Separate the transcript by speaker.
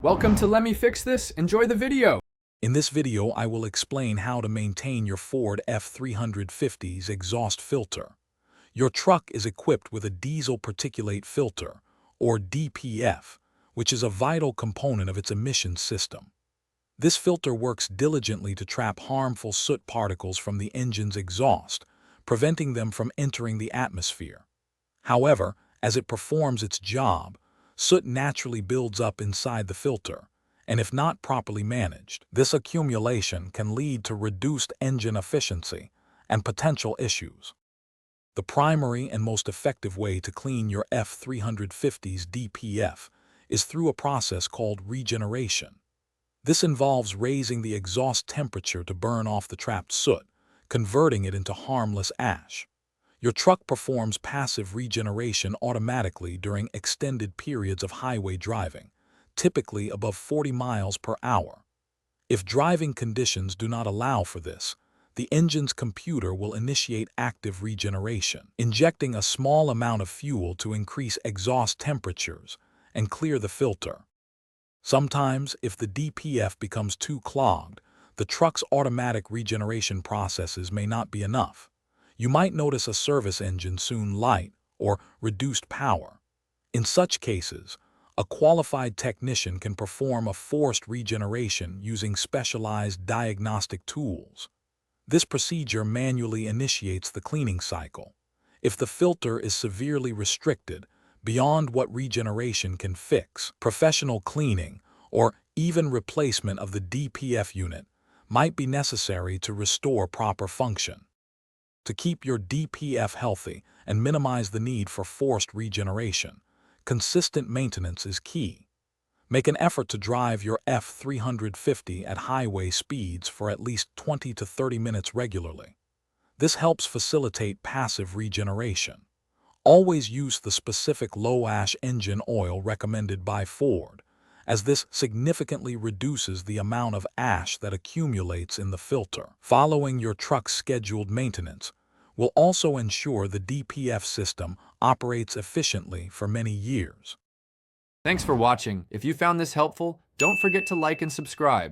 Speaker 1: Welcome to Let Me Fix This. Enjoy the video.
Speaker 2: In this video, I will explain how to maintain your Ford F350's exhaust filter. Your truck is equipped with a diesel particulate filter, or DPF, which is a vital component of its emissions system. This filter works diligently to trap harmful soot particles from the engine's exhaust, preventing them from entering the atmosphere. However, as it performs its job, soot naturally builds up inside the filter, and if not properly managed, this accumulation can lead to reduced engine efficiency and potential issues. The primary and most effective way to clean your F350's DPF is through a process called regeneration. This involves raising the exhaust temperature to burn off the trapped soot, converting it into harmless ash. Your truck performs passive regeneration automatically during extended periods of highway driving, typically above 40 miles per hour. If driving conditions do not allow for this, the engine's computer will initiate active regeneration, injecting a small amount of fuel to increase exhaust temperatures and clear the filter. Sometimes, if the DPF becomes too clogged, the truck's automatic regeneration processes may not be enough. You might notice a service engine soon light or reduced power. In such cases, a qualified technician can perform a forced regeneration using specialized diagnostic tools. This procedure manually initiates the cleaning cycle. If the filter is severely restricted beyond what regeneration can fix, professional cleaning or even replacement of the DPF unit might be necessary to restore proper function. To keep your DPF healthy and minimize the need for forced regeneration, consistent maintenance is key. Make an effort to drive your F350 at highway speeds for at least 20 to 30 minutes regularly. This helps facilitate passive regeneration. Always use the specific low-ash engine oil recommended by Ford, as this significantly reduces the amount of ash that accumulates in the filter. Following your truck's scheduled maintenance will also ensure the DPF system operates efficiently for many years.
Speaker 1: Thanks for watching. If you found this helpful, don't forget to like and subscribe.